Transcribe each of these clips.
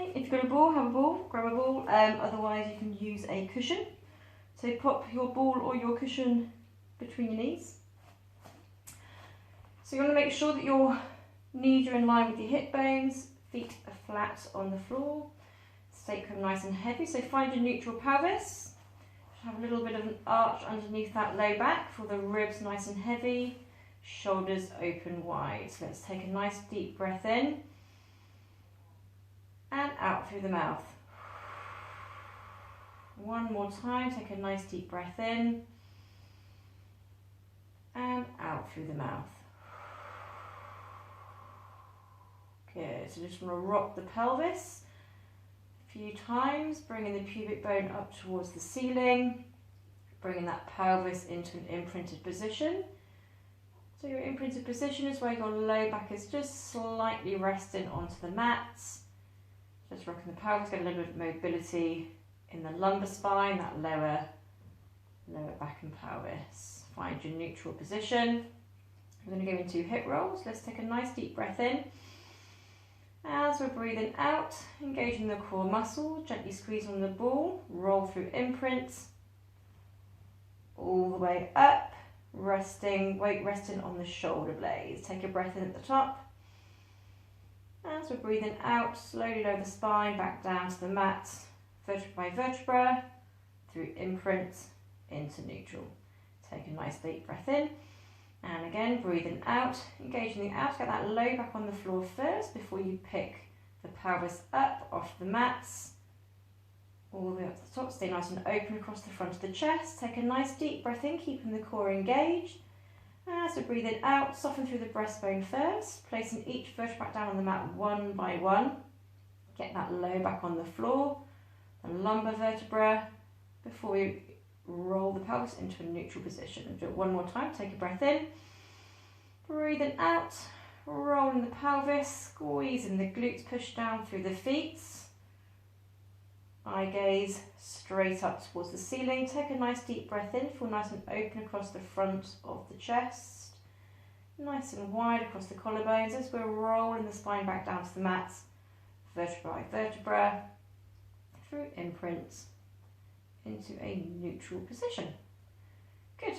Okay, if you've got a ball, have a ball, grab a ball, otherwise you can use a cushion. So pop your ball or your cushion between your knees. So you want to make sure that your knees are in line with your hip bones, feet are flat on the floor, sacrum nice and heavy. So find your neutral pelvis. Have a little bit of an arch underneath that low back for the ribs nice and heavy, shoulders open wide. So let's take a nice deep breath in and out through the mouth. One more time, take a nice deep breath in and out through the mouth. Good, so just want to rock the pelvis a few times, bringing the pubic bone up towards the ceiling, bringing that pelvis into an imprinted position. So your imprinted position is where your low back is just slightly resting onto the mat. Just rocking the pelvis, get a little bit of mobility in the lumbar spine, that lower back and pelvis. Find your neutral position. We're going to go into hip rolls. Let's take a nice deep breath in. As we're breathing out, engaging the core muscle, gently squeeze on the ball, roll through imprint, all the way up, weight resting on the shoulder blades. Take a breath in at the top. As we're breathing out, slowly lower the spine, back down to the mat, vertebra by vertebra, through imprint into neutral. Take a nice deep breath in. And again, breathing out, engaging the out, get that low back on the floor first before you pick the pelvis up off the mats, all the way up to the top. Stay nice and open across the front of the chest. Take a nice deep breath in, keeping the core engaged. As we're breathing out, soften through the breastbone first, placing each vertebra down on the mat one by one. Get that low back on the floor, the lumbar vertebra, before we roll the pelvis into a neutral position. Do it one more time. Take a breath in, breathing out, rolling the pelvis, squeezing the glutes, push down through the feet. Eye gaze straight up towards the ceiling. Take a nice deep breath in, feel nice and open across the front of the chest, nice and wide across the collarbones as we're rolling the spine back down to the mat, vertebra by vertebra, through imprint into a neutral position. Good.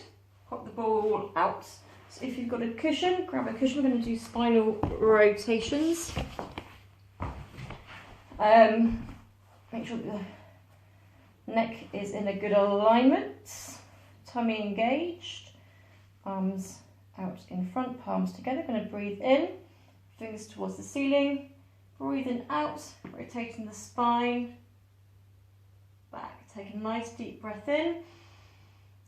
Pop the ball out. So if you've got a cushion, grab a cushion. We're going to do spinal rotations. Make sure that the neck is in a good alignment, tummy engaged, arms out in front, palms together. Going to breathe in, fingers towards the ceiling, breathing out, rotating the spine back. Take a nice deep breath in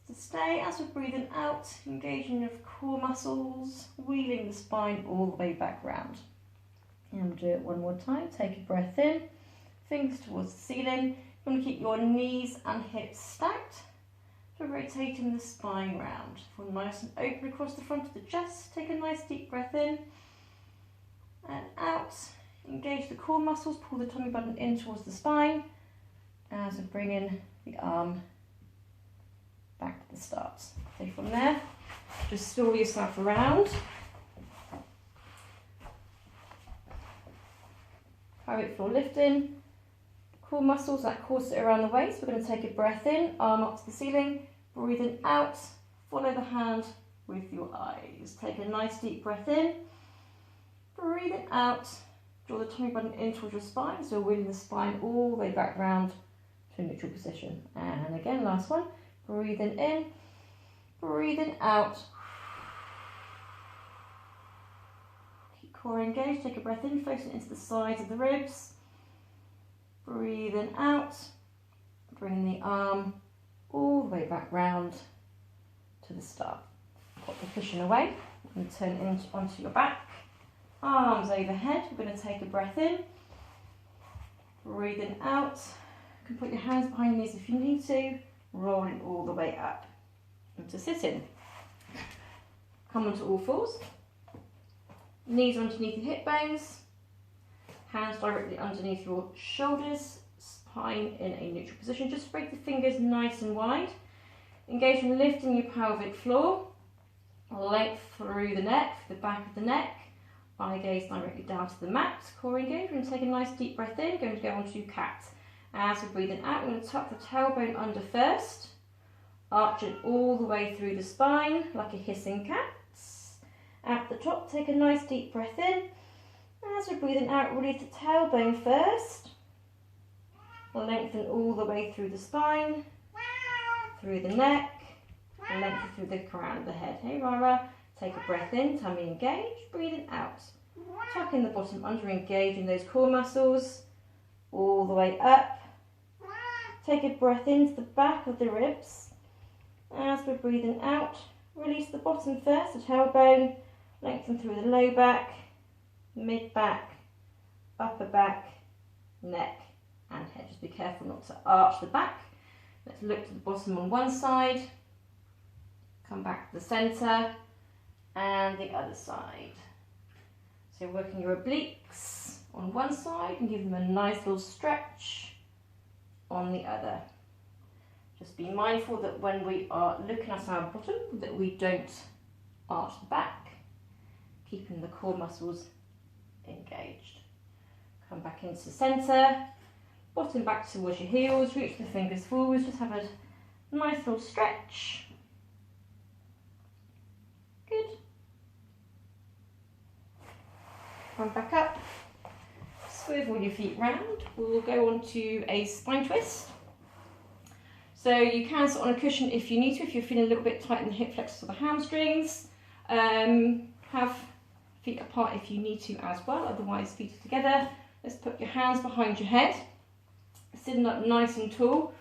to stay. As we're breathing out, engaging your core muscles, wheeling the spine all the way back round. And we'll do it one more time. Take a breath in, fingers towards the ceiling. You want to keep your knees and hips stacked. So rotating the spine round. Feel nice and open across the front of the chest. Take a nice deep breath in and out. Engage the core muscles, pull the tummy button in towards the spine. As we bring in the arm back to the start. So from there, just swirl yourself around. Pelvic floor lifting. Core muscles, that core sit around the waist. We're going to take a breath in, arm up to the ceiling, breathing out, follow the hand with your eyes. Take a nice deep breath in, breathing out, draw the tummy button in towards your spine, so wheeling the spine all the way back round to a neutral position. And again, last one, breathing in, breathing out. Keep core engaged, take a breath in, focusing into the sides of the ribs. Breathing out, bring the arm all the way back round to the start. Put the cushion away and turn it onto your back. Arms overhead. We're going to take a breath in, breathing out. You can put your hands behind your knees if you need to, rolling all the way up into sitting. Come onto all fours. Knees underneath your hip bones. Hands directly underneath your shoulders, spine in a neutral position. Just spread the fingers nice and wide. Engage in lifting your pelvic floor, length through the neck, the back of the neck, eye gaze directly down to the mat, core engaged. We're going to take a nice deep breath in, going to go on to cat. As we're breathing out, we're going to tuck the tailbone under first, arching all the way through the spine like a hissing cat. At the top, take a nice deep breath in. As we're breathing out, release the tailbone first. Lengthen all the way through the spine, through the neck, and lengthen through the crown of the head. Hey Rara, take a breath in, tummy engaged, breathing out. Tucking the bottom under, engaging those core muscles, all the way up. Take a breath into the back of the ribs. As we're breathing out, release the bottom first, the tailbone, lengthen through the low back, mid back, upper back, neck and head. Just be careful not to arch the back. Let's look to the bottom on one side, come back to the centre and the other side. So working your obliques on one side and give them a nice little stretch on the other. Just be mindful that when we are looking at our bottom that we don't arch the back, keeping the core muscles engaged. Come back into centre, bottom back towards your heels, reach the fingers forwards, just have a nice little stretch. Good. Come back up, swivel your feet round. We'll go on to a spine twist. So you can sit on a cushion if you need to, if you're feeling a little bit tight in the hip flexors or the hamstrings. Have feet apart if you need to as well, otherwise feet are together. Let's put your hands behind your head, sitting up nice and tall.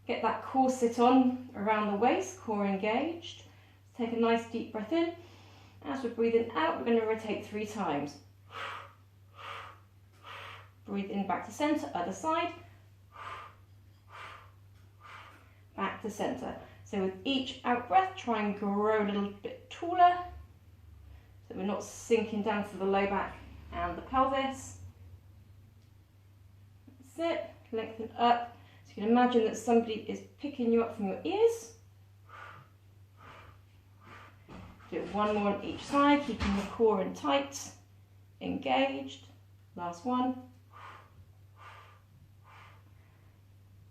Get that core sit on around the waist, core engaged. Take a nice deep breath in. As we're breathing out, we're going to rotate 3 times. Breathe in, back to centre, other side. Back to centre. So with each out breath, try and grow a little bit taller, so we're not sinking down to the low back and the pelvis. That's it. Lengthen up. So you can imagine that somebody is picking you up from your ears. Do it one more on each side, keeping the core in tight, engaged. Last one.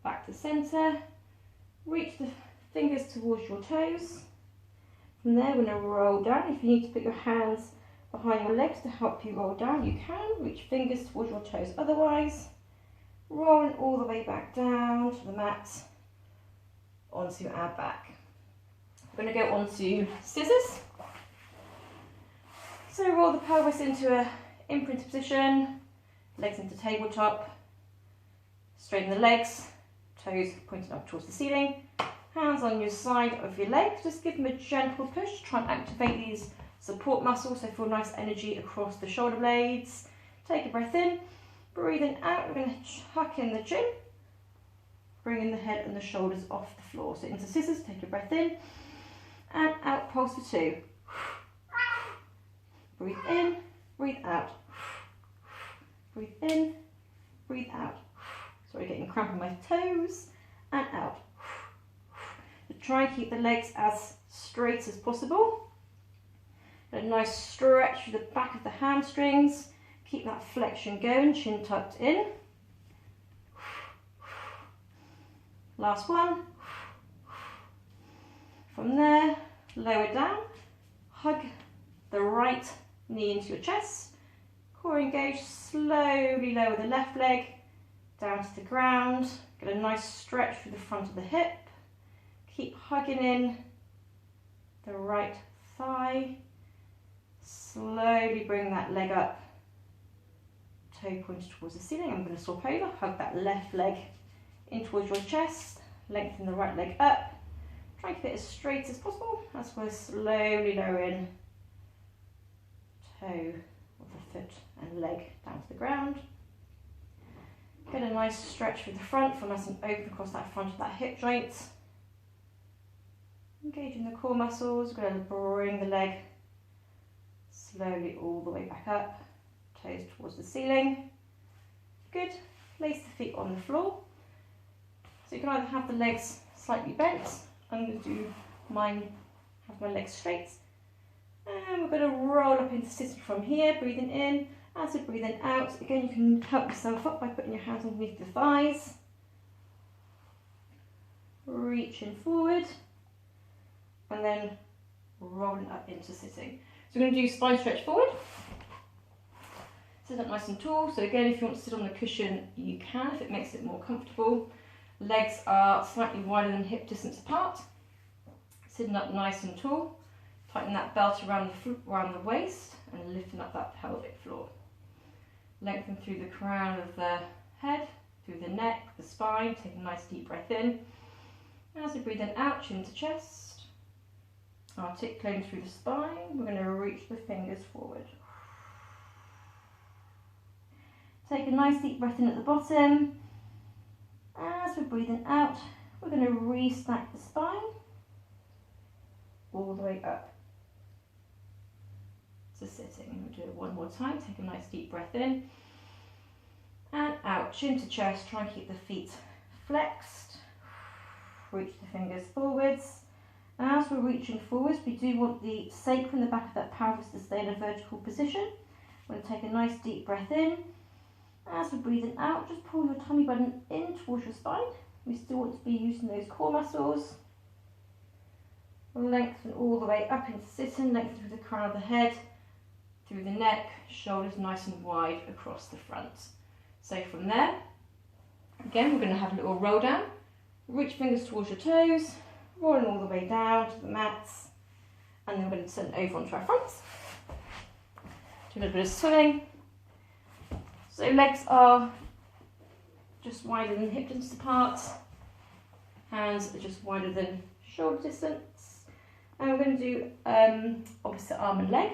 Back to centre. Reach the fingers towards your toes. From there, we're going to roll down. If you need to put your hands behind your legs to help you roll down, you can. Reach fingers towards your toes. Otherwise, rolling all the way back down to the mat, onto our back. We're going to go on to scissors. So roll the pelvis into a imprinted position, legs into tabletop, straighten the legs, toes pointing up towards the ceiling, hands on your side of your legs, just give them a gentle push, try and activate these support muscles, so feel nice energy across the shoulder blades. Take a breath in, breathing out, we're going to tuck in the chin, bringing the head and the shoulders off the floor. So into scissors, take a breath in, and out, pulse for 2. Breathe in, breathe out. Breathe in, breathe out. Sorry, getting cramp in my toes, and out. So try and keep the legs as straight as possible. Get a nice stretch through the back of the hamstrings. Keep that flexion going, chin tucked in. Last one. From there, lower down. Hug the right knee into your chest. Core engaged, slowly lower the left leg down to the ground. Get a nice stretch through the front of the hip. Keep hugging in the right thigh. Slowly bring that leg up. Toe pointed towards the ceiling. I'm going to swap over. Hug that left leg in towards your chest. Lengthen the right leg up. Try and keep it as straight as possible as we're slowly lowering toe of the foot and leg down to the ground. Get a nice stretch through the front, feel nice and open across that front of that hip joint. Engaging the core muscles, we're going to bring the leg slowly all the way back up, toes towards the ceiling. Good, place the feet on the floor. So you can either have the legs slightly bent, I'm going to do mine, have my legs straight, And we're going to roll up into sitting from here, breathing in. As we're breathing out, again, you can help yourself up by putting your hands underneath the thighs. Reaching forward. And then rolling up into sitting. So we're going to do spine stretch forward. Sit up nice and tall. So again, if you want to sit on the cushion, you can, if it makes it more comfortable. Legs are slightly wider than hip distance apart. Sitting up nice and tall. Tighten that belt around the waist and lifting up that pelvic floor. Lengthen through the crown of the head, through the neck, the spine. Take a nice deep breath in. As we breathe in, out, chin to chest. Articulating through the spine, we're going to reach the fingers forward. Take a nice deep breath in at the bottom. As we're breathing out, we're going to restack the spine all the way up to sitting. We'll do it one more time. Take a nice deep breath in and out, chin to chest. Try and keep the feet flexed. Reach the fingers forwards. As we're reaching forwards, we do want the sacrum, the back of that pelvis, to stay in a vertical position. We're going to take a nice deep breath in. As we're breathing out, just pull your tummy button in towards your spine. We still want to be using those core muscles. Lengthen all the way up into sitting, lengthen through the crown of the head, through the neck, shoulders nice and wide across the front. So from there, again, we're going to have a little roll down. Reach fingers towards your toes, rolling all the way down to the mats, and then we're going to turn over onto our fronts. Do a little bit of swimming. So legs are just wider than hip distance apart, hands are just wider than shoulder distance, and we're going to do opposite arm and leg.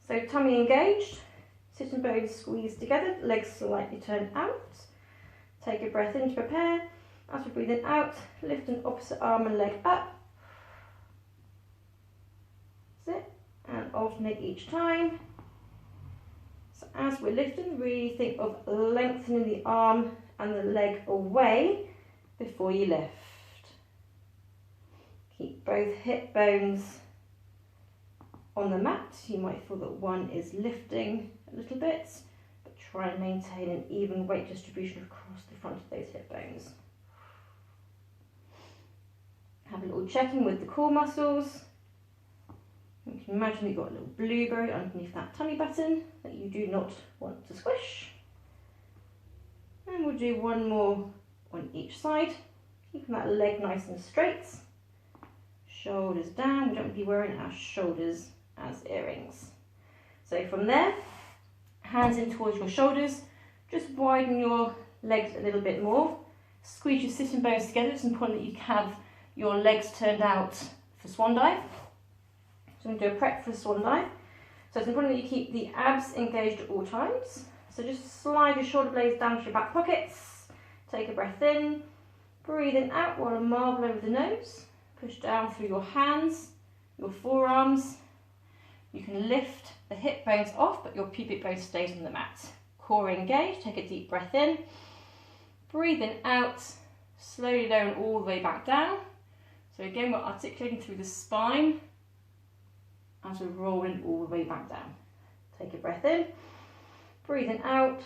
So tummy engaged, sitting bones squeezed together, legs slightly turned out. Take a breath in to prepare. As we're breathing out, lift an opposite arm and leg up. That's it. And alternate each time. So as we're lifting, really think of lengthening the arm and the leg away before you lift. Keep both hip bones on the mat. You might feel that one is lifting a little bit, but try and maintain an even weight distribution across the front of those hip bones. Have a little check-in with the core muscles. You can imagine you've got a little blueberry underneath that tummy button that you do not want to squish. And we'll do one more on each side, keeping that leg nice and straight. Shoulders down, we don't want to be wearing our shoulders as earrings. So from there, hands in towards your shoulders, just widen your legs a little bit more. Squeeze your sitting bones together. It's important that you have your legs turned out for swan dive. So I'm going to do a prep for swan dive. So it's important that you keep the abs engaged at all times. So just slide your shoulder blades down to your back pockets. Take a breath in, breathing out while a marble over the nose. Push down through your hands, your forearms. You can lift the hip bones off, but your pubic bone stays on the mat. Core engaged, take a deep breath in. Breathing out, slowly lowering all the way back down. So again, we're articulating through the spine as we're rolling all the way back down. Take a breath in, breathing out,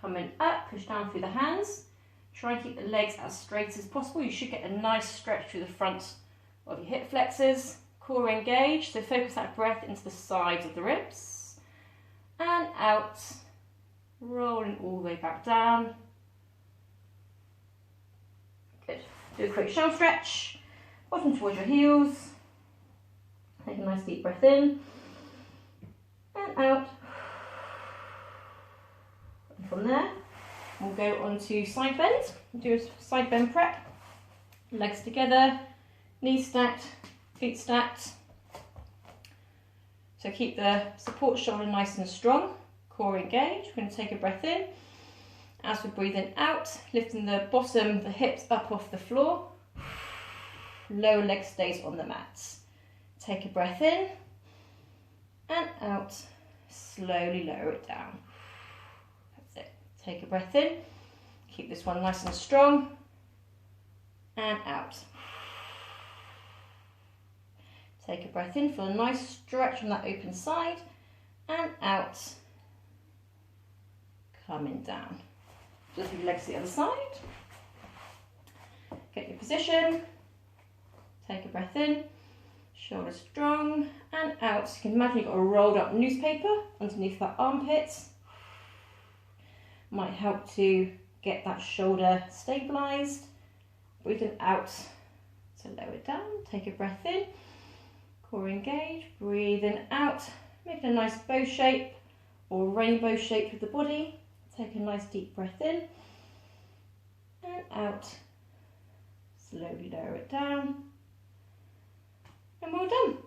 coming up, push down through the hands. Try and keep the legs as straight as possible. You should get a nice stretch through the front of your hip flexors. Core engaged, so focus that breath into the sides of the ribs. And out, rolling all the way back down. Good. Do a quick shell stretch. Bottom towards your heels. Take a nice deep breath in. And out. And from there, we'll go on to side bend. Do a side bend prep. Legs together, knees stacked, feet stacked. So keep the support shoulder nice and strong. Core engaged. We're going to take a breath in. As we're breathing out, lifting the bottom, the hips up off the floor. Lower leg stays on the mat. Take a breath in and out. Slowly lower it down. That's it. Take a breath in. Keep this one nice and strong. And out. Take a breath in, feel a nice stretch on that open side, and out, coming down. Just your legs to the other side. Get your position, take a breath in, shoulders strong, and out. So you can imagine you've got a rolled up newspaper underneath that armpit. Might help to get that shoulder stabilised. Breathing out to lower it down, take a breath in, core engage, breathing out, making a nice bow shape or rainbow shape with the body. Take a nice deep breath in and out. Slowly lower it down. And well done.